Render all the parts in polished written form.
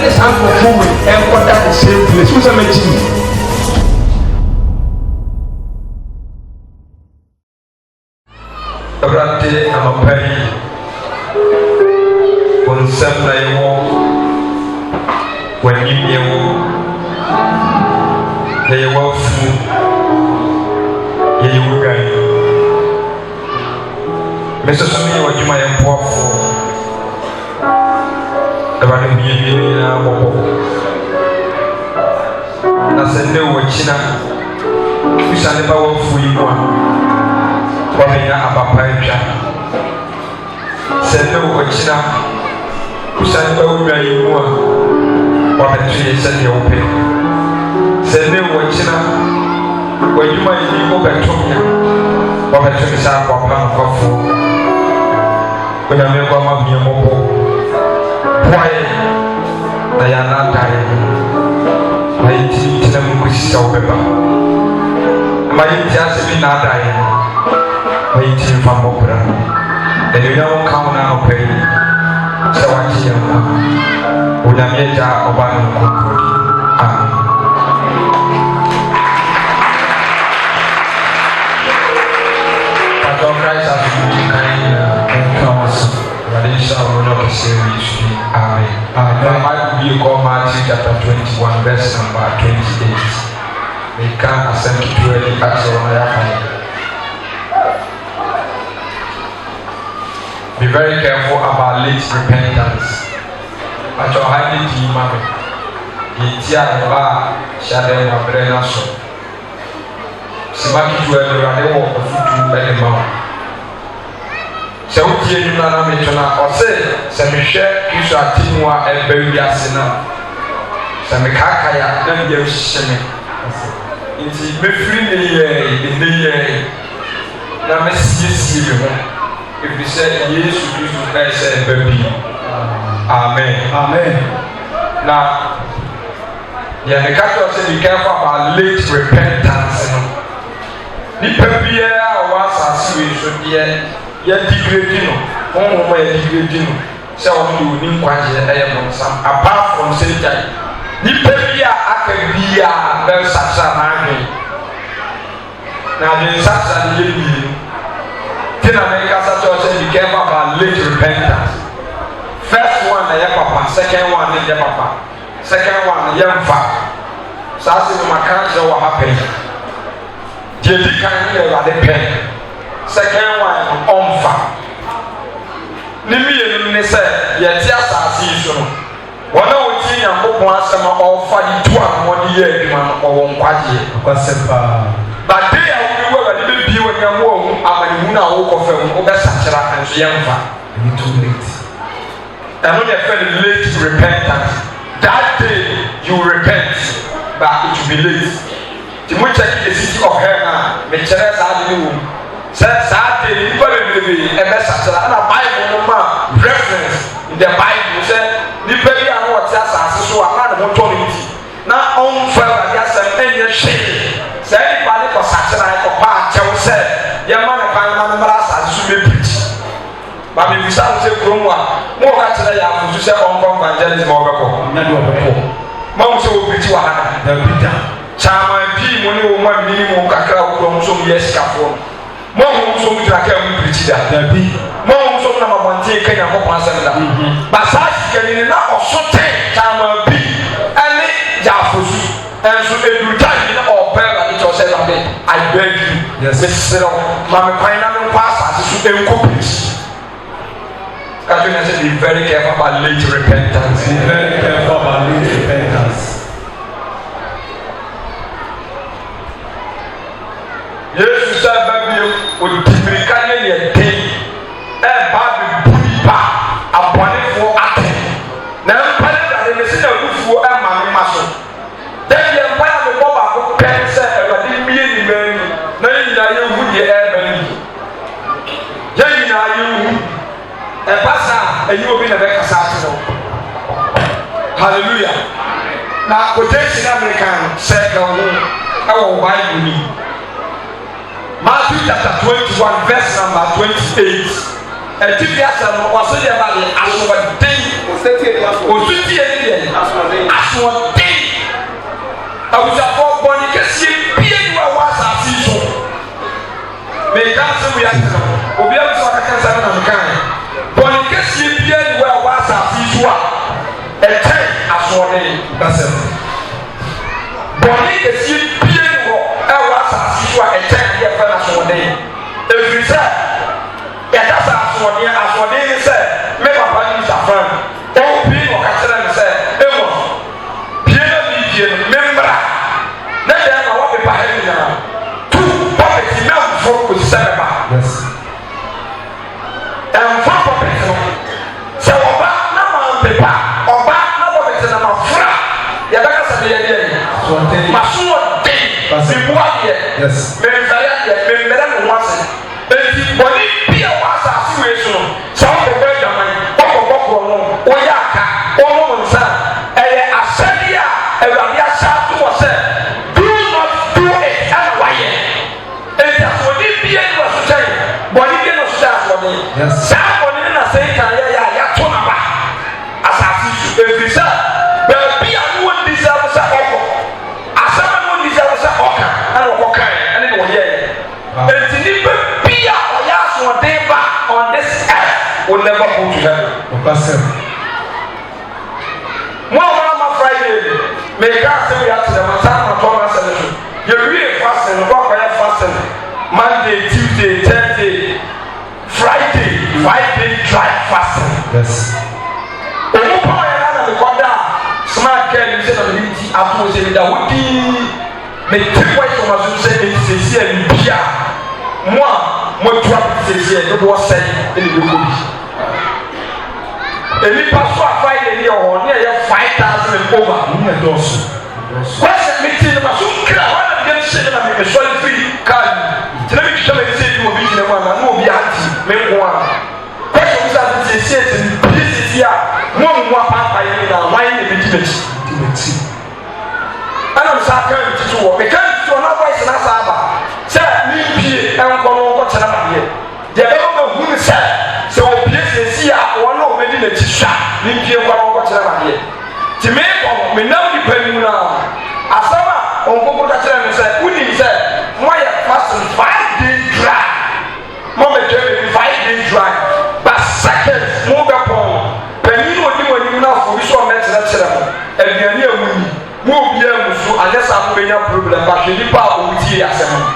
the sound of moving and what that is same place. Who's a machine? Abrante amapari konsem na yewo wanyim yewo yewo fu yewo gai mesoso mi wajuma yempofo abane biye na bobo na sende wo china usane ba wo fu yimwa wamenya abapaipya sende wo china usane ba wo yimwa wamenya sende wo pe sende wo china wajuma yimwa betomya wamenya sa kwa pamfafo kuna meko mabye mobo boy na ya na dai na yiti tina mkushisa obeba ma yiti asibi na dai na yiti mfambo kura ene ya wonka na opei se wati ya ma unyamyeja obana nkokodi amen. Pastor Christ has been kind counsel. Malaysia will not say we should. Amen. The Bible will call Matthew chapter 21 verse number 28. They can't ascend to the actual Mayaka. Be very careful about late repentance. At your high need mommy. Yitia Eba Shade Mabrena so. Simaki to a radio of food by the mouth. Se wotie nyuna na metona ose se mehwe Kristo atimwa ebe wiase na se mekaka ya na bia hihye nti mefiri ne ye na mesiesie ho ebise Yesu Kristo na se ebe bi amen amen na ya mekaka ose be careful about late repentance no ni pebia wa asase we so de ya digredino on mo ya digredino se o do ni nkwaje bonsam apart from Satan ni pebia akabia be saksa na adwen na adwen saksa ni yebi tina me kasa to say be careful about late repentance. First one na ya papa, second one na ya papa, second one na ya mfa sa se no makanse wa happen je di kan ni ya de pen. Second one omfa ni mienu ne se ye ti asase so no wona woti Nyankopon asema omfa di tu amode ye adwuma no owo nkwaje kwasepa but dey a wo we be bi wona mo ohu amani hu na wo kofa wo be sakira anso ye mfa ni too late and when you feel late repentance that day you repent but it will be late the check the city of hell me chere sa de wo Saturday, you go to the message. And the Bible, reference in the Bible said, "The baby and what just as so I'm not authority. Now on further, just any shame. Say anybody for such a for part, I will say, your man and my master as you may preach. But if you start to say, Grumwa, more actually, I have to say on evangelism or Mom, so will preach what the Peter. Chama and P, when you want minimum cacao from some years before. Mo so mu tra ka mu preach da bi mo so na mabonte kanya mo kwansem da basasi kani na osote tama bi ani ja fosu enso edu time na opera ni to say that I beg you yes Mr. Mama Kwina no kwasa so enko preach can you say be very careful about late repentance. Be very careful about late repentance. Yes, sir, baby, with the Canadian day, a baby booty a body for acting. Now, they may say a roof for a mammy muscle. Then the empire of the Boba can say a million men, knowing that you would be ever. Then are you a pastor and you will be a better assassin. Hallelujah. Now, quotation American second, I will buy you. Matthew chapter 21 verse number 28. And if you ask them, what's the about the osuti yɛ ni yɛ asoɔden abusafo bɔnni kɛseɛ bie ni wa wɔ asase yi so mɛka asɛm yɛ atena obi a sɔ kaka nsɛm na mekan bɔnni kɛseɛ bie ni wa wɔ asase yi so a ɛkyɛn asoɔden basɛm bɔnni kɛseɛ bie ni wɔ ɛwɔ asase yi so a ɛkyɛn yɛ fɛ na asoɔden efiri sɛ yɛda sɛ asoɔden ne sɛ me papa ni safran ɔpii wɔ kakyerɛ ne sɛ ɛwɔ pie na mi pie no me mmra na deɛ ma wɔpepa ha nyinaa tu pɔpɛti na mforo kɔsi sɛ mɛba ɛmfa pɔpɛti no sɛ ɔba na ma mpepa ɔba na pɔpɛti na ma fra yɛbɛka sɛ meyɛ deɛ ma so ɔden meboa deɛ memfɛre adeɛ memmɛrɛ me ho ase enti bɔne bi a wɔ asase wei so no sɛ wokɔbɔ adwaman wɔkɔbɔ korɔ no woyɛ aka wɔnom nsa ɛyɛ asɛdeɛ a awurade ahyɛ ato wɔ sɛ do not do it ɛna wayɛ enti asoɔden bia ne wɔ so kyɛn bɔne bia ne wɔ so kyɛ asoɔden saa bɔne ne na satan yɛyɛ a yɛato naba asase so ɛfiri sɛ baabi a ne wɔndi sɛ wo sɛ ɔkɔ asɛm a ne wɔndi sɛ wo sɛ ɔka ɛna wɔkɔkae ɛne ne wɔyɛɛ enti nipa bia ɔyɛ asoɔden ba on this earth will never go to heaven. Mo ama Friday me ka se we ati dem asa na to na se so ye wie fasting go akwa fasting Monday Tuesday Thursday Friday 5-day dry fasting. Yes. Omo pa ya na me koda smart girl ni se na me ti ato se me da wodi me ti kwa so ma so se e se e bia mo tua sese no do say ele do ko bi eli paso a Friday ni o ne ye 5,000 and over ni e do so kwase meeting na so kra wana dem se na me so free card tele mi tshama se di obi ni mo na no obi anti me ko a kwase mi sa sese sese a mo mo papa ye na wan ye bi ti ana mo sa kan ti so wo me kan so na voice na sa ba sɛ ne pie ɛnkɔ no nkɔkyerɛ madeɛ deɛ bɛma mahu ne sɛ sɛ wɔpie sɛsi a wɔne ɔmɛdi n'akyi hwa ne pie nkɔ no nkɔkyerɛ madeɛ nti meekɔ no menam nipa nim no a asɛm a ɔnkɔkɔ ka kyerɛ me sɛ wonim sɛ moayɛ fasting 5-day dry mɔmɛtwa bɛbi 5-day dry but second mobɛpɔn panyin ɔdi wɔ anim no afo bi sɛ ɔmɛkyerɛkyerɛ mo aduane a muni mo obiara mu so anyɛ saa mobɛnya problem but hwɛ nipa a ɔwotie asɛm no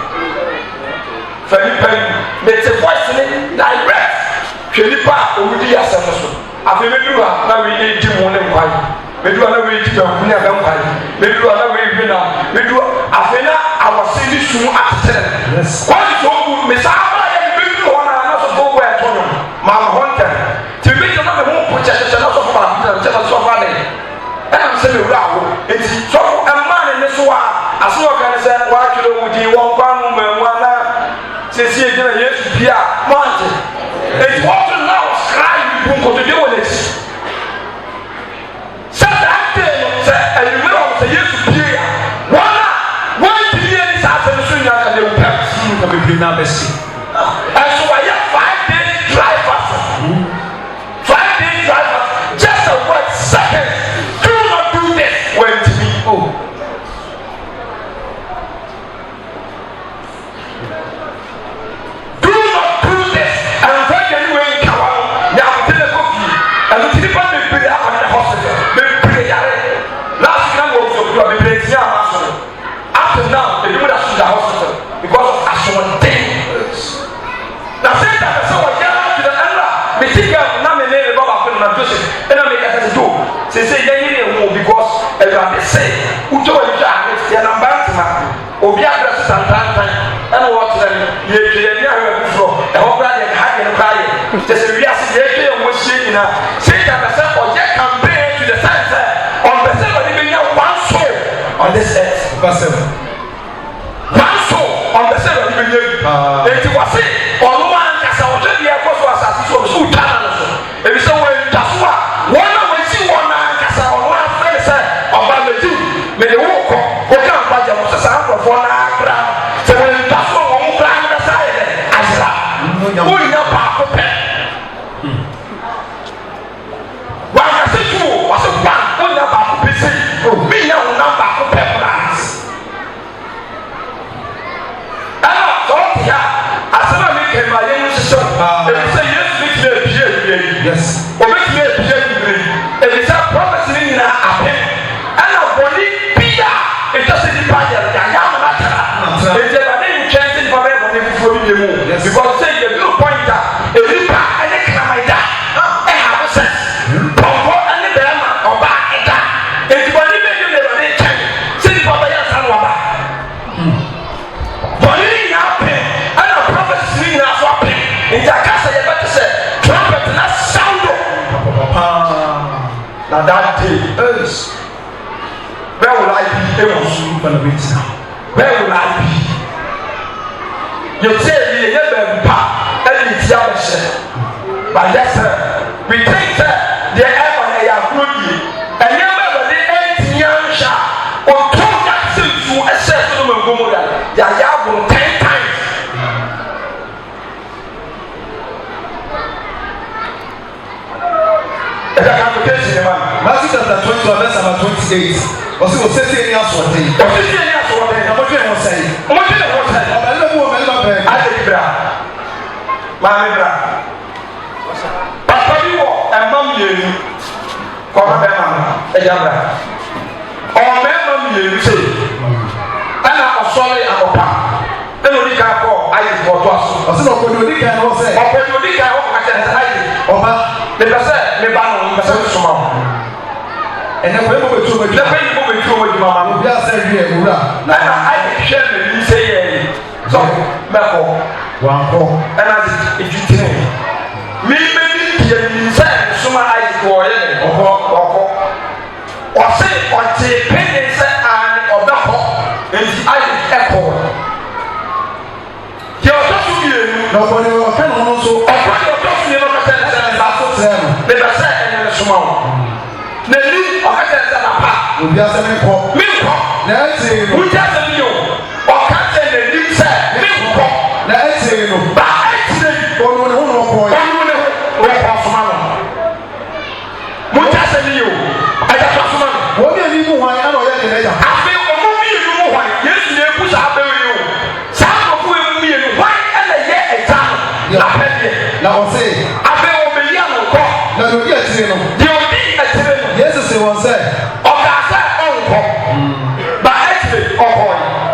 fani mete voice ne direct hwɛ nipa a ɔwudi asɛm no so afei medu a na wei di mu ne nkwae medu a na wei di banku ne abɛ nkwae medu a na wei hwe na medu afei na awɔse ne sum atetere kwani so ɔgu me saa aba yɛ ne medu hɔ na sɔfo wɔ ɛtɔ no maama hɔ ntɛm nti medu na me ho po kyɛkyɛkyɛ na sɔfo baako tena nkyɛn na sɔfo ade ɛnam sɛ mewura awo enti sɔfo ɛmmaa ne ne so a aso ɔka ne sɛ wɔatwerɛ wo din wɔn kwan mu mamu ana sisi egyina yesu bia mɔnte eti wɔto na ɔsraa ibu nkotodwe wɔ n'akyi sɛ daate no sɛ ɛyimire wɔn sɛ yesu bie a wɔn ti bie ne saa asɛm so nyinaa ka ne wu pɛm na bebree na abɛsi ɛso wɔyɛ 5-day dry fasting 5-day dry fasting just a word second do not do this when to be oh. Now, they do that to the hospital because of asoɔden. Na sɛ ta sɛ wɔyɛ to the end me think na me ne baba ko na Joseph ɛna me ka sɛ do sɛ yɛ yɛ ho because ɛwurade sɛ uto wɔ yɛ a yɛ na bantima obi address tantantan ɛna wɔkyerɛ no yɛ twɛ ni ahwɛ bufro ɛhɔ bra yɛ ha yɛ no ka yɛ sɛ wi ase yɛ twɛ yɛ ho hyɛ nyina sɛ ta sɛ ɔyɛ campaign to the center on the side of the one soul on this earth because one soul on the side of the eti wase ɔno ankasa ɔtɔ deɛ ɛkɔ so asase so ɔso tana no so ebi sɛ wɔn ntafo a wɔn a wɔsi wɔn ankasa ɔno afɛ sɛ ɔba mɛdi mɛde wo kɔ wɔka mpagya mo sɛ saa nkurɔfoɔ no akra sɛ wɔn ntafo a wɔn kra ankasa ayɛ dɛ ayera wɔn nyɛ baako pɛ wɔn akasa de mu because say you do point a nipa ene kramaida e have sense pompo ene bema oba eda enti boni be you never dey chen say the papa ya san oba boni na pe and a prophet sing na so pe enti akasa ye better say trumpet na sound na that day is where will I be able to for the bit now where will I be you say you never pa and it's your share but yes sir we think that the ever they are good and never the 8 years or 2 years to assess to them go more ya go 10 times Matthew chapter 21 verse number 28. Osi o sese ni asote. O sese ni asote. Na mo twe mo sai. Mo twe mo sai. O ba le mo be. Ade bra. Ma me bra. Papa bi wo emam yenu. Ko ma be ma. E ja bra. O me mam yenu se. Ana osole akopa. E no di ka ko ayi ko to aso. Osi no ko di ka no se. O ko di ka o ka tete ayi. O ba le pese le ba no pese so ma. And then when we go to the mama, we are saying, I share the you say, so, Mako, one call, and I if you tell me, maybe you say, so my eyes go in, or say, or take pennies and or the hole, and the eye echo. You're just you, nobody will come also, or what you're just you know, never say, and small. Neli okata na pa obi ase me ko na eti no obi ase mi o okata neli se me ko na eti no ba eti ono ne hono ko ya ono ne o ko soma no mo ase mi o aja ko soma no wo bi ni mu hwan ana o ya de ya afi o mo bi ni mu hwan yesu ne ku sa be wi o sa ko ku e mu ni hwan ana ye eta na pe na o se afi o be ya no ko na do di eti no Jesus was there. Okasa onko. Ba eti oko.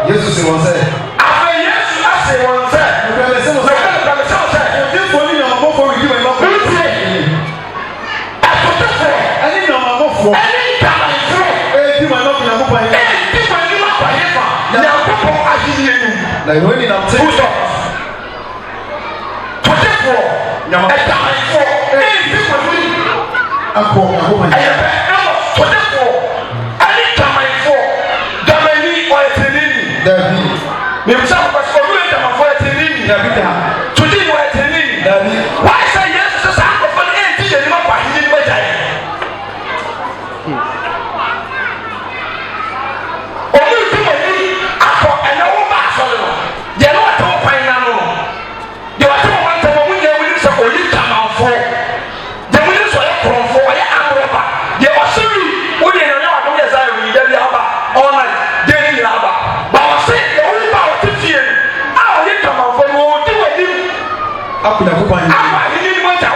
Jesus was there. Afa Yesu ase was there. Because some say, you for me no for you and not for you. Akotofo. Ani no ma for. Ani kama ifo. You ma not na mo pa. You ma ni ma pa yefa. Na akofo ahini enu. Na yo ni na mte. Akotofo. Na ma kama ifo. You for me. Akọ akọ. Why say yes to sacrifice and teach you about him? Only to me, and no back for you. You know what I'm finding out. You are the one that we never use a police come out for. The winners were from for your Amroba. You are sorry. We didn't know what we are doing. They are all night. They are about. But I say, the only power to see it. I'll get come out for you. Akuna kupanya. Apa ini ni macam?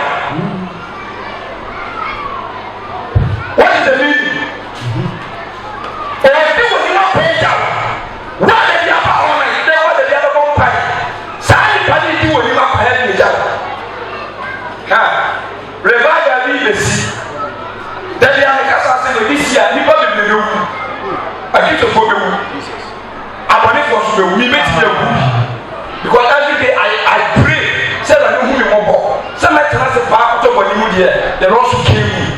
What is the meaning? Orang tu mesti nak pejau. What ada dia apa orang ni? Dia ada dia apa kompai? Saya pagi tu ni mak payah ni jauh. Ha, rebaga ni besi. Dan dia nak kasar sini besi ni pun beli dulu. Aku tu pun beli. Apa ni kau sudah beli besi dia beli? Because every day I pray. Some tell us about what you did, they also kill me.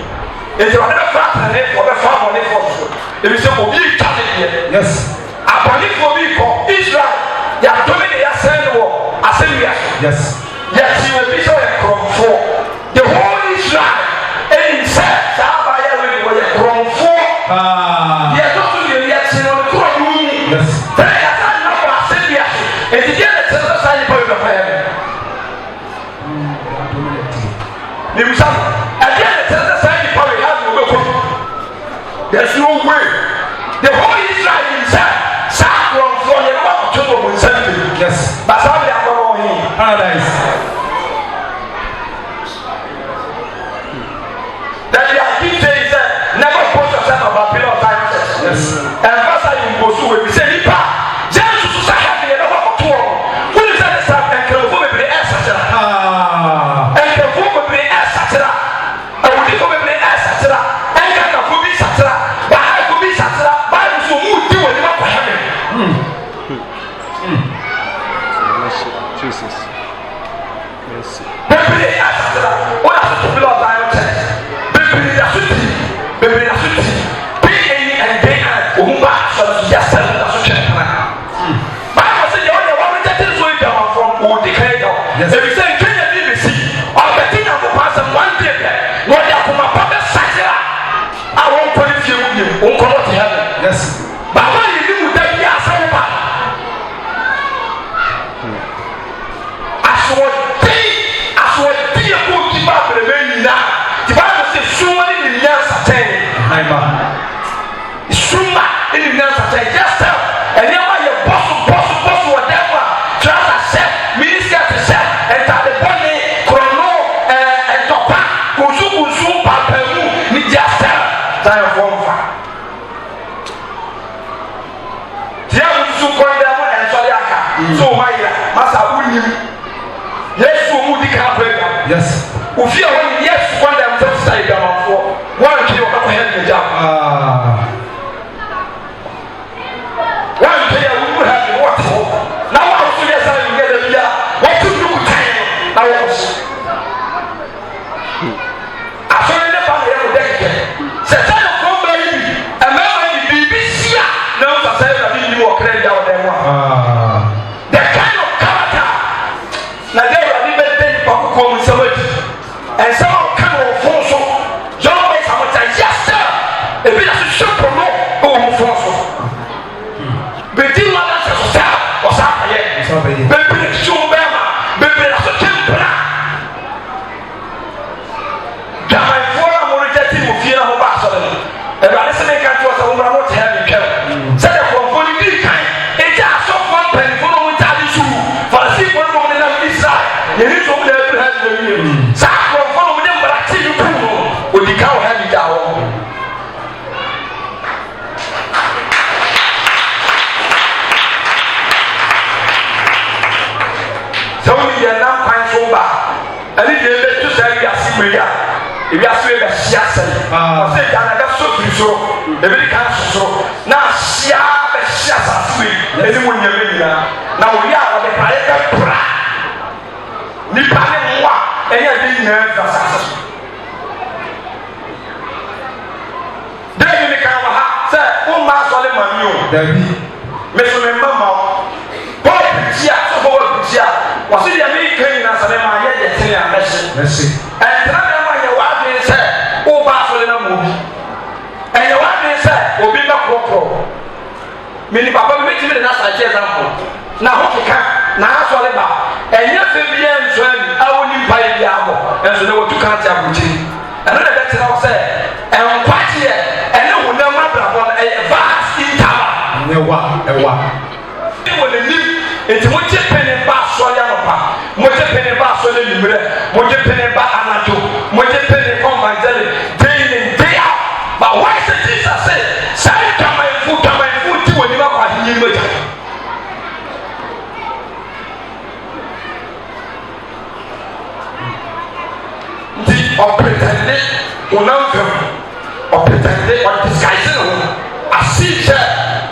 If you are never fat and it for the farm on it for if you say, oh, you can't here. Yes. I believe for me for Israel, you are doing the assembly war, assembly. Yes. Yes, you will be so from four. The whole Israel, and himself, Sabaya will be from four. Yes, also the reaction on the throne. Yes. They are not for assembly. And the other tells us how you put the fire. There's no way. The whole Israel inside. Saffron for the rock to the something. Yes. But how they are going in paradise. That they are teaching is never post yourself about pillar of time. Yes. And first I will go through it. We say, Nipa, Jesus is happy and over to all. Who is that? so my masa unim yes wo mu di ka program yes ufia won yes one dem first side dem afọ one kilo ka head the job one kilo we have what now I so yes I get the bia what to do time now yes after the family we dey se time from baby and remember the BBC now that say that we work ready out there the kind of character na dey ready be dey pakoko mu somebody and some kind of force John boys am say yes sir e be that show promo o mu force be di ma that so o sa paye be be show be ma be be that so tempera da my for am reject mu fie na ho ba so le e ba le se me kan to so mo ra mo te ha mi ke se de ko fo ni di kan e ja so fo pen fo no mo ta di su for si fo no mo na Israel ye ni so mo de Abraham do ni sa ko fo no mo de mbara ti ni ku no o di ka o ha di da wo so mi de na kwan so ba ani de be tu sa ya si me ya e bi aso e be sia se o se ja na ga so fi so e bi ka so na sia be sia sa fi e ni mo nyame ni na o ya o de pa e ka pra ni pa ne mo a e ya de nyina fa sa so de ni ka wa ha se o ma so le ma mi o David me so me mama Paul Pitia so bo Pitia wasi de me kan na sa le ma ye de tene a merci e tra de ma ye wa de se o ba so le na mo bi e ye wa de se obi na kropro me ni papa me ti me na sa che example na ho keka na so le ba e ye fe bi en so ani a woni pa ye bi abo en so ne wo tu kan ti abuji e no de be tira wo se e nkwachi e ne wo na ma bra bo e vast intama ne wa ni wo le ni enti mo je pene ba so ya no pa mo je pene ba so le nimre mo je pene ba anajo mo je pene convangeli day in day out but why is Jesus say say kama fu ti wo ni ba kwa hinyi mo ja di opretende unamfem opretende on disguise no asije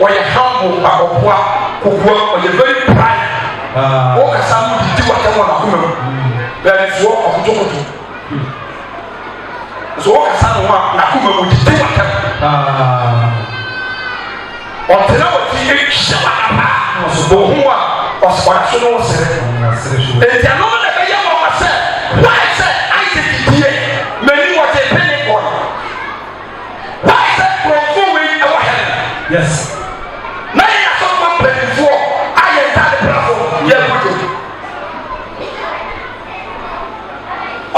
o ye humble ba opwa kokwa o ye very pride o ka samu di wa ta mo na kuma be ni so o kutokuto so o ka samu wa na kuma mo di wa ta o tena o ti e shaba apa so bo hu wa o so na so no sere e ja no na be ye mo ma se why say I say die many what a penny for why say from for we e wa heaven yes na ya so ma penny for I enter the platform ye put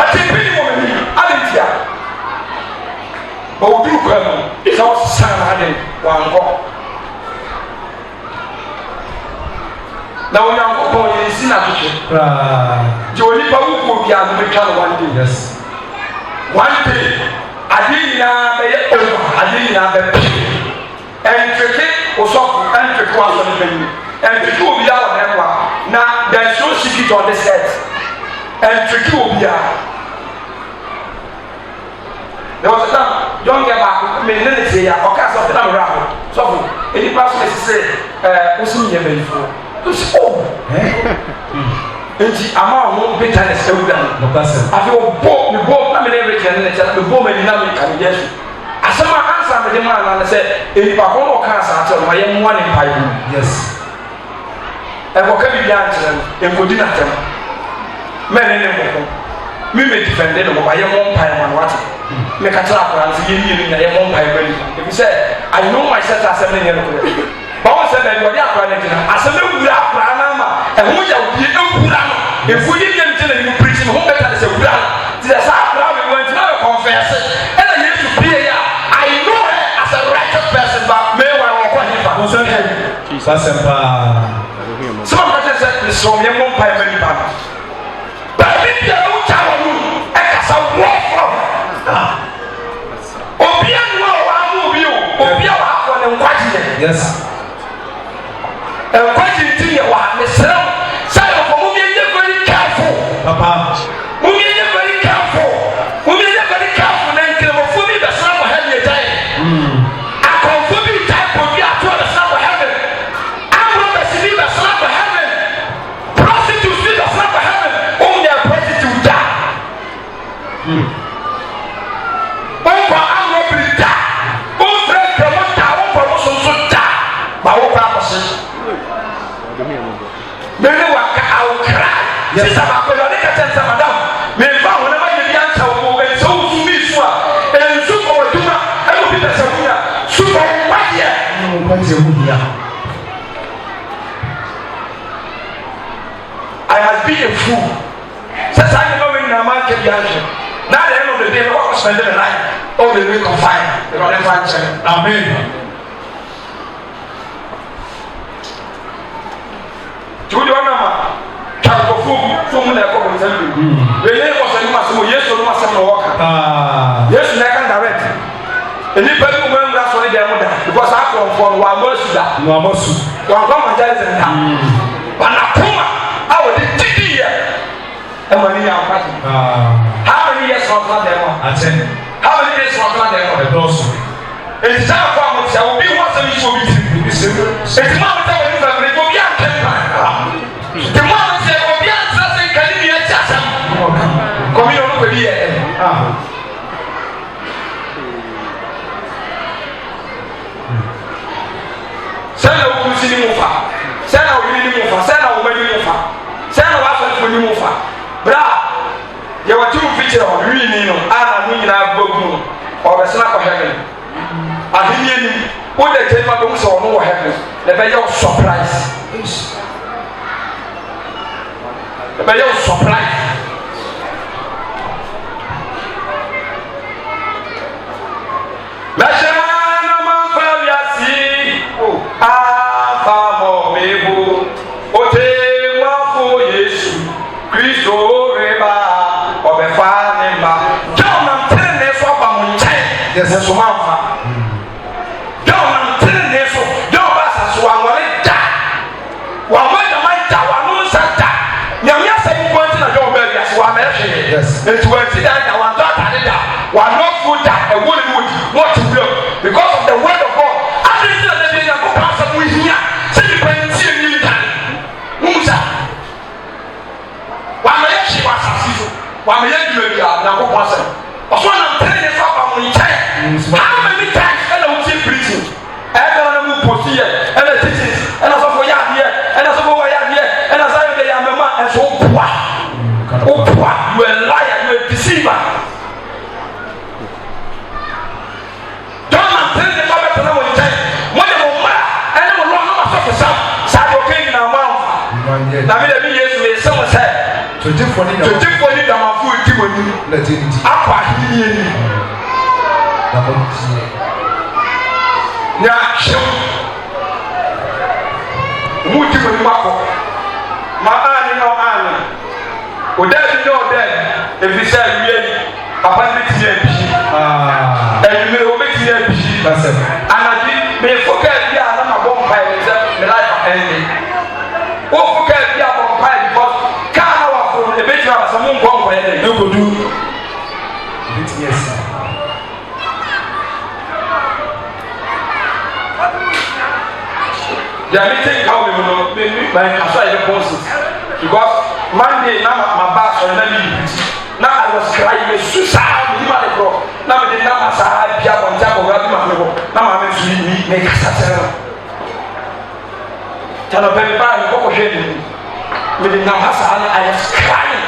o ti penny mo me alentia o du ko no e so san na de wa ngo na onyanko ko ye si na tutu je oni pa wu ko bia no betwa no one day yes one day adina be ye over adina be entreke osofu entreke wa so be ni entreke obi a wa na na there is no secret on this earth entreke obi a there was a time young girl back me ne say ya o ka so na ra so any person say osim ye be fo oh enti ama mo bitterness ewuda no person afi o bo me bo na me ne reje ne cha me bo me ni na me ka yesu asama ansa me de ma na se eni pa ko no ka sa cha ma ye mo ani pa yi yes e ko ka bi ya nche en ko di na tem me ne ko me defend no ba ye mo pa yi ma what me ka tra ko an se ye ni na ye mo pa yi ba ni if you say I know myself as a man ko bawo se be wodi akra ne gina aseme wura akra na ma e ho ya wudi ewura no e fudi ne gina ni preaching ho beta se wura ti sa akra we want to confess and I need to pray ya I know her as a righteous person but me wa wo kwa hifa mo so Jesus sempa so ma ka se ni so me mo pa me ni ba ba bi dia no cha wo nu e ka sa wo from obi an wo wa mu bi o obi a wa ko ne nkwaji yes Quite wa myself. Say for me, you're very careful. Papa. You're very careful. You're very careful. Then kill for me the son of heaven. I come for me type of you to the son of heaven. I'm not the city the son of heaven. Prostitute see the son of heaven. Only a prostitute die. Over I'm not be die. Over the water, over so die. But what purpose? Many waka I will cry. Since I'm a colonel, madam, may found whenever you answer and so to me, and super or tuna, I will be the Samuel. Super what year? I must be a fool. Since I know in a market, now the end of the day, I was spending the night. Oh, the week of fire. The running function. Amen. Tudo ama chako fumu na kwa mzembe. Wewe kwa sababu masomo Yesu no masomo waka. Yesu na kan direct. Eni pa mu mwa ngra so ne dem da because akon for wa mosu da. Wa mosu. Wa kwa manjalize nda. Bana kuma awo de tidi ye. E ma ni ya kwa. How many years from that dem? Aten. How many years from that dem? E dosu. E sa kwa mo tia obi wa se mi so bi ti. E ti ma mo ta wa ni family to bi an kan. The man said, "Oh, yeah, something can be a chasm." Come here, look at here. Sana ukusini mufa. Sana ulini mufa. Sana umeni mufa. Sana wafa kuni mufa. Bra. Ya watu mfiche wa wini no. Ana mwini na bogu. Obesana kwa heaven. Ahiniye ni. Ode tema do so no heaven. Le be your surprise. But you're surprised. Lashemana manfaliasi, afamo mebu, ote wafo Yesu, Kristo reba, obefane ma. John am telling you so about munchai. Yes, so manfa. John am telling you so. John basa so anwale da. Wamada mai da wanu santa. Nyamia say you want to do well yes wa me hwe. Yes. It was that I want that one not food that a wood what to blow because of the word of God. I didn't know that they are going to pass up with here. Say you can see me that. Musa. Wa me hwe wa sasiso. Wa me yedi me bia na go pass. Also I'm telling you about my child. How many times can I keep preaching? I don't know who post here and the teachings and also for ya here and also for ya here and as I say I'm a man and so what? You a liar, you a deceiver. Don't tell the Bible to know what you say. When you go mad, and you will run over for some. Sad okay in our mouth. Now, maybe yes, we someone said to different the man food Timothy. Apa here. Now, show. Muti for the mako. My aunt, no aunt. O dead no dead. If you say really, Papa makes you and you will make you and I did may forget the other bonfire the life of ending. Oh, forget the other bonfire because can't have from the bit of some bonfire you could do. Yes. They are meeting how we will make my outside the process because Monday now my back on the now I was crying suicide with my bro. Now the number side Pia on top of my bro. Now I'm in me make a satter. Tell a very bad coco shady. With the number I was crying.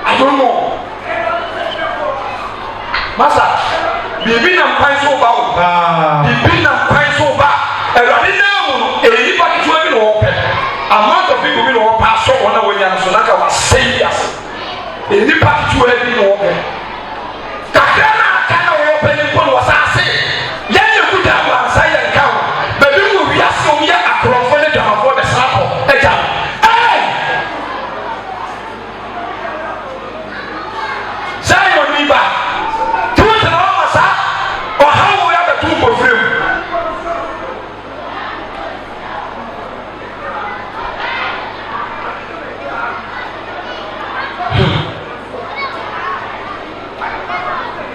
I don't know. Massa, the bin and pine so bad. The bin and pine so bad. And I didn't know anybody to have been open. Amount of people will pass on the way and so that I was saying yes. In the party to have been open. Kakana can open the phone was asking. Then you could have one side and count. But we will be asking you a crowdfunding to afford the sample. Hey! Simon Niba. Do it in our massa or how we have a two for free.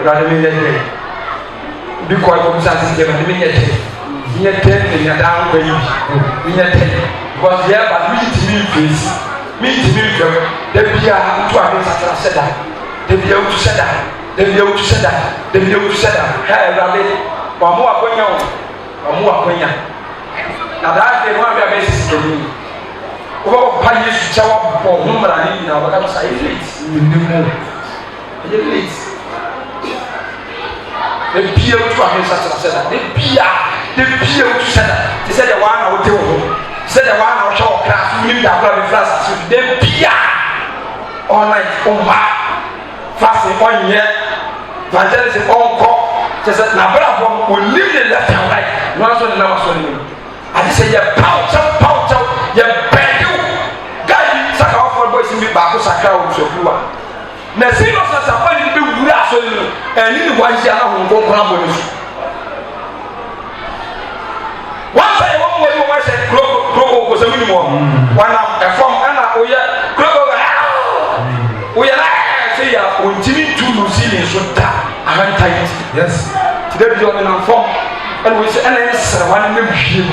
Rather than that, because I'm saying, I'm down when you because yeah, but me to me, please. Me to me, there be a 2 hours after I said that. They be able to say that. They be able to say that. They be able to say that. Hey, Rabbi, Mamma Quenya, Mamma Quenya. Now that they want to be a basis to me. Oh, Pay to show up for whom I need now, but I'm saying late. Late. They be able to say that. They be able to say that. They said the one I would do. Said the one I was short class, you need that bloody flash. They be all night, on my fasting 1 year. Evangelism on call. Just that Nabra will live the left and right. No one will never show you. I just say, you're pouch out, you're bad. Guy, suck off for boys in the back of Sakao, so you are. Now, see, what's not somebody to be rational and you want to go crumble. One day, one way you might say, Global was a minimum. One up a form, Anna, we are Global. We are say, when Jimmy to New Zealand should die, I had tight. Yes. Today, you're in a form, and we say, and answer one name.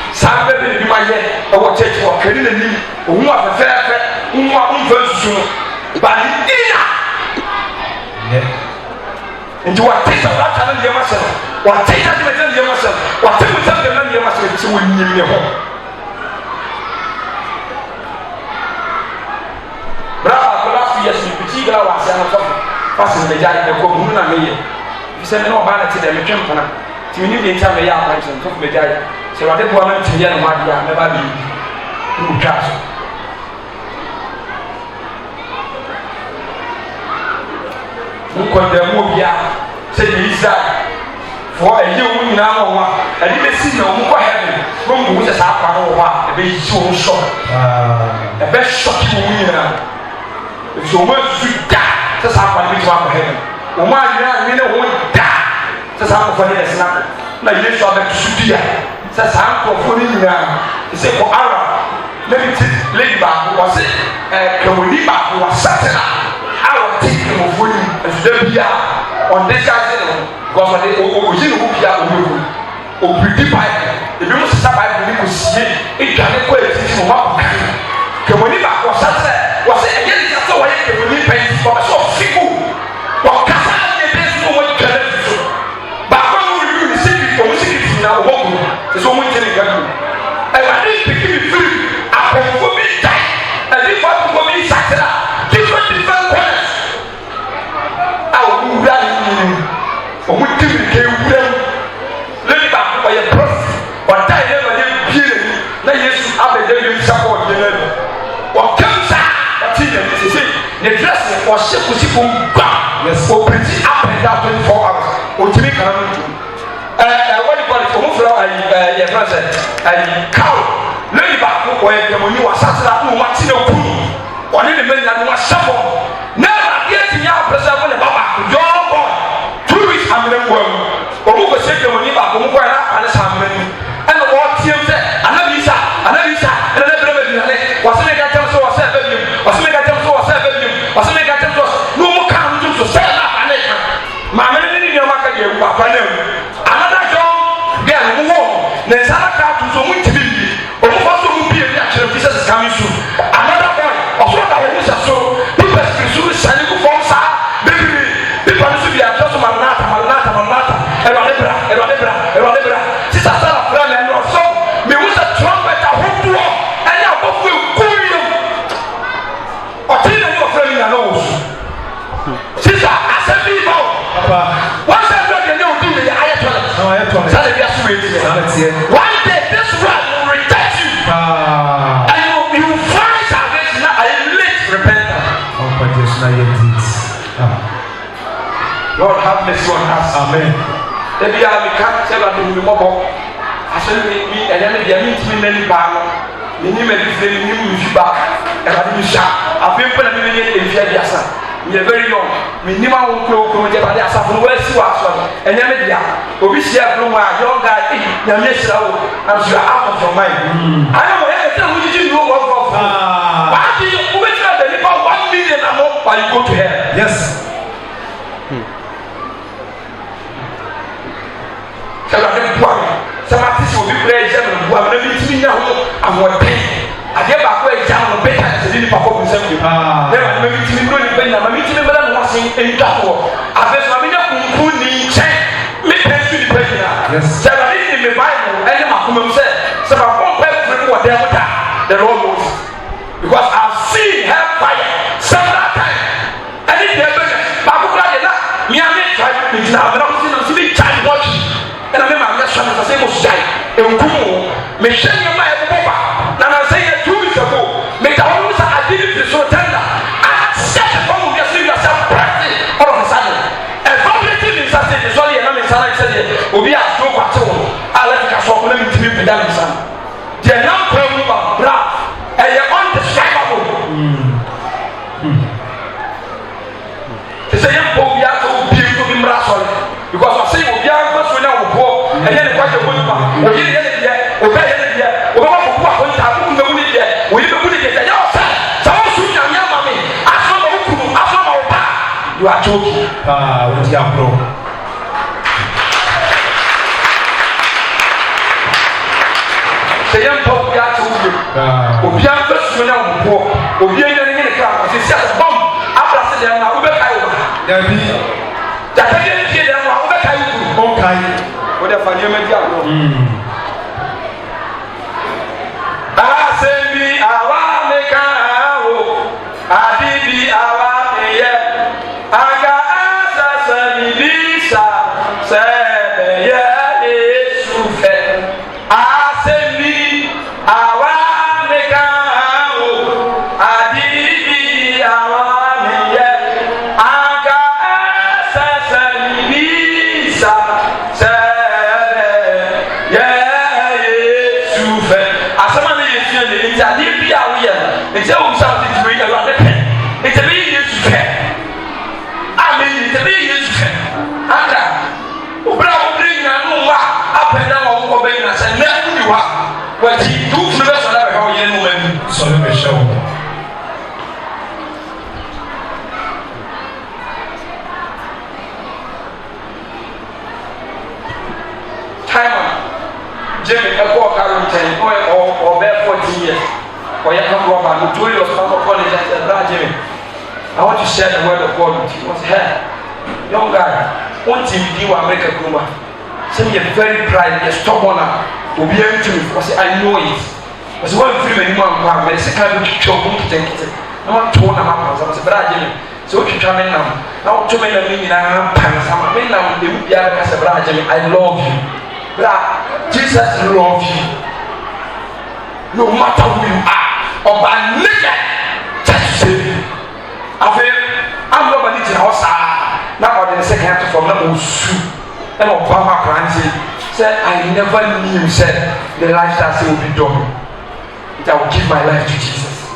Some baby, my head, or what church or Canadian, who are a fair, who are unversed, but dinner. And you are taking that challenge yourself, or take that challenge yourself, or take something you must do in your home. Brava, for last years, you could see that I was passing the giant of Comuna. You said no vanity, then you jump on it. You knew the entire yard and took the giant. So I didn't want to hear my dear, never be through cash. Who could the movie say Israel for a year now? I didn't see no more heaven. From which is our power, a bit so short. A best shocking woman. If so much to die, that's how I become heaven. Woman, you know, won't die. That's how for the snap. Now you shall have to shoot. That's how for putting down. He said for Arab. Let me take Lady Back was it? Kawuniba was certain. I will take him of winning as they be on this side. Because when they original who are or pretty pipe, if you must stop by the see it can equate to what Kawuniba was certain. Was it again? That's why you will pay for a sort of people. But Cassan is no one can do. But when you see it from secret now, there's so much in the country. And I didn't pick it free. I will be tight. And if I will be tight, different points. I will do that in for which you can let me back by your trust. But I never did hear it. Let you have a daily support. What comes out? The dress was shipped from ground. Yes, for pretty up and down 24 hours. What do you mean? What do you call it? A cow. Lady back where the money was assassin, what's in the pool. Or any men that was shuffle. Never get in your preserve when the Baba, your boy. 2 weeks, I'm in the world. Or who was taking the money back, who were up and something. And what Tim said, another visa, and another was to make a term so was said, was to make a term so was said, was to make a term so no more come to sell up and my man in your market, you are another job, get a war. There's another car to so much to be. Or also will be a reaction of Jesus coming soon. Another boy, or so that is so. People are shining for baby. People are to be a just manata, Erodebra. Sister Sarah Fran and your son, me was a trumpet, a hope to all, and now both will cool you. Or tell your friend in a nose. Sister, I said, people, once I got the new thing, the higher toilet. No, I have to say, one day this one will reject you. And you find salvation now, a late repentance. Lord, have mercy on us. Amen. Maybe I can't tell you the mobile. I said, me, and then they meet me many power. You need me to you back. And I didn't shout. I've been putting a million in Fiadiasa. You're very young. We never will grow from the Badiasa from where you are. And then we share from my young guy. I'm sure out of your mind. I don't know everything we didn't know what. Why do you wait for the 1 million amount while you go to hell? Yes. sɛ ɔde boa me sɛ mate sɛ obi kura agya me boa me na metumi nya ho ahoɔden adeɛ baako agya no bɛta sɛ de nipa kɔ bu nsɛm bio na metumi buro nipa nyina ma metumi bɛda me ho ase ntwa toɔ afei so ma menya kunkum ni nkyɛn mepɛ nso nipa nyina sɛ ɔde ne me bible ɛne makoma mu sɛ mabɔ mpa afiri mu wɔ dɛm da the Lord knows because I've seen hellfire several times ɛne deɛ bɛyɛ baako kura deɛ na miame try me gyina abena mo si na si bi try watch ɛna me maame sɔ me sɛ mo gyae nkum wo mehwɛ nneɛma a ɛbobɔ ba na na sɛ yɛ 2 weeks ago meda hɔ no sɛ ade ne firi so tɛnda ahyɛ ɛfa mu wiase wiase prɛse ɔrɔ ne sa ne ɛfa mu ne ti ne nsa sɛ ne sɔre yɛ na me nsa na kyɛ deɛ obi a so kwate wo a lɛfika so ɔko na metumi peda me nsa deɛ nam pa mu ba bra ɛyɛ undescribable sɛ yɛ mpɔ obi a sɛ obi nso bi mmra sɔre because ɔsɛ obi a nfa so na ɔboɔ ɛyɛ ne kwakyɛ bɔ nipa oyi ne yɛ ne deɛ obi yɛ ne deɛ ɔbɛba kɔkɔ akɔnta akɔkɔ mbɛmu ne deɛ oyi bɛmu ne deɛ yɛ ɔsɛ sɛ ɔso nyame ama me aso ma wo kunu aso ma wo ba you are joking wɔti akorɔ sɛ yɛ mpɔ obi a sɛ obi obi a nfa so na ɔboɔ obi a ne ne kra ɔsɛ sɛ bɔm abra sɛ deɛ na wobɛkae wo ba dabi jatade ntie deɛ no a wobɛkae wo kunu ɔnkae wode fa nneɛma di agorɔ asɛm bi awa meka wo ade bi awa meyɛ anka asasa bibisa sɛ bɛyɛ yesu fɛ asɛm bi awa meka wo ade bi awa meyɛ anka asasa bibisa sɛ bɛyɛ yesu fɛ asɛm a ne yɛ sua ne nti adeɛ bi a woyɛ no nti ɛwɔ sɛ wode tumi awurade pɛ nti ɛbɛyɛ yesu fɛ amen nti ɛbɛyɛ yesu fɛ anda wobere a wobere nyina no wa apɛ na ma wokɔ bɛnyina sɛ nɛ wodi hɔ a wakyi duwofunu bɛsɔre abɛhwɛ wo yɛ no ma mu sɔre bɛhyɛ wo time a Jimmy ɛkɔ ɔkaro nkyɛn ɔbɛɛ 14 years ɔyɛ kakorɔba notorious pastor college at bra Jimmy I want to share the word of God with you. I said, hey, young guy, one team in America, say you're very pride, you're stubborn, will be able to me. I said, I know it. I said, one film anyone can, but it's a kind of job to take it. I want to own a map. I said, Brad Jimmy, so what you try now? Now, to me, I mean, I'm pants. I'm a now, they would be able to say, Brad Jimmy, I love you. Brad, Jesus loves you. No matter who you are, or by nature, just save you. Afei amlɔba ne gyina hɔ saa na ɔde ne second to from na ɔsu ɛna ɔbɔ ama akora nse sɛ I never knew sɛ the lifestyle sɛ obi dɔ me nti I will give my life to Jesus.